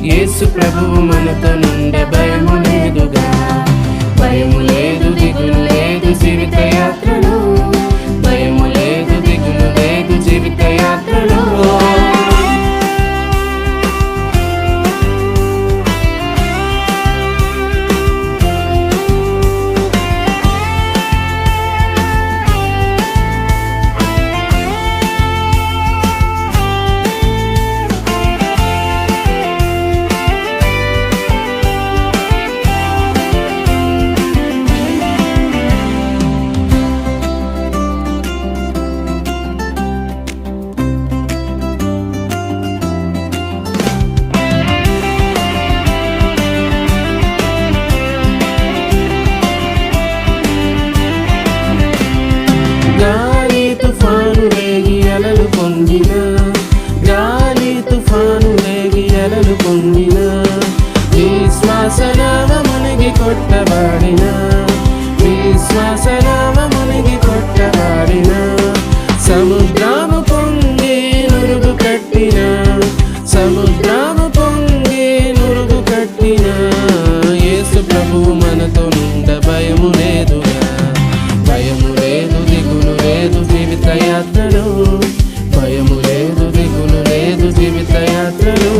యేసు ప్రభువు మనతో నుండే భయము లేదుగా. భయము లేదు, దిగులు లేదు జీవిత యాత్రలో. భయము లేదు, దిగులు లేదు జీవిత యాత్రలో. గాలి తుఫాను రేగి అలలు పొంగిన, గాలి తుఫాను రేగి అలలు పొంగిన, విశ్వాసనామ మునిగి కొట్టబడిన, విశ్వాసనామ మునిగి కొట్టబడిన, సముద్రము పొంగి నురుగు కట్టిన, సముద్రము పొంగి నురుగు కట్టిన, యేసు ప్రభువు మనతో నుండ భయము లేదుగా. భయము లేదు, దిగులు లేదు జీవిత యాత్రలో. భయము లేదు, దిగులు లేదు జీవిత యాత్రలో.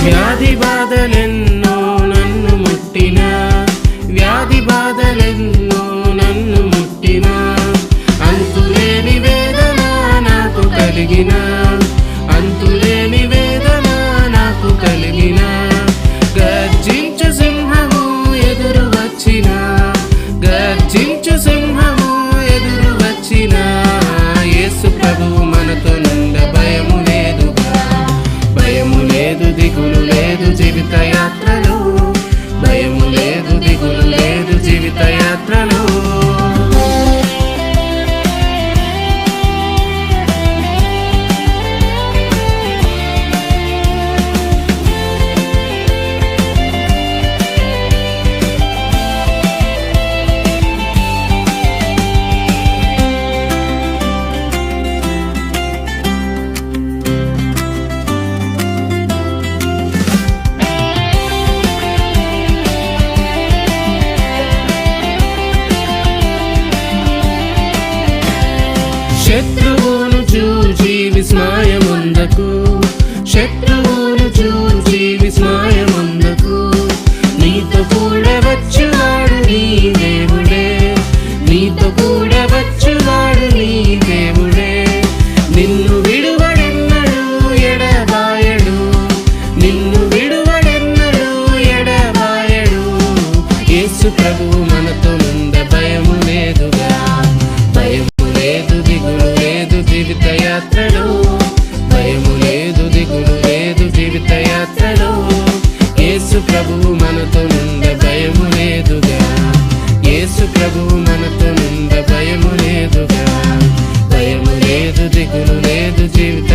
వ్యాధి బాధలెన్నో నన్ను ముట్టిన, వ్యాధి బాధలెన్నో నన్ను ముట్టిన, అంతులేని వేదన నాకు కలిగిన, అంతులేని వేదన నాకు కలిగిన, గర్జించు సింహము ఎదురు వచ్చిన, గర్జించు సింహము ఎదురు వచ్చిన, యేసు ప్రభువు మనతో నుండి భయము లేదుగా. భయము లేదు, దిగులు లేదు జీవిత యాత్రలో. భయము లేదు, దిగులు లేదు జీవిత యాత్రలో. శత్రువును చూచి విస్మయముందకు, శత్రువును చూచి విస్మయముందకు, నీతో కూడా వచ్చువాడు నీ దేవుడే, నీతో కూడా వచ్చువాడు నీ దేవుడే. నిన్ను విడువడెన్నడు ఎడబాయడు, నిన్ను విడువడెన్నడు ఎడబాయడు, యేసు ప్రభువు మనతో నుండ భయము లేదుగా. భయము లేదు, దిగులు లేదు జీవిత యాత్రలో. భయము లేదు, దిగులు లేదు జీవిత యాత్రలో. యేసు ప్రభువు మనతో నుండ భయము లేదుగా. యేసు ప్రభువు మనతో నుండ భయము లేదుగా. భయము లేదు, దిగులు లేదు జీవిత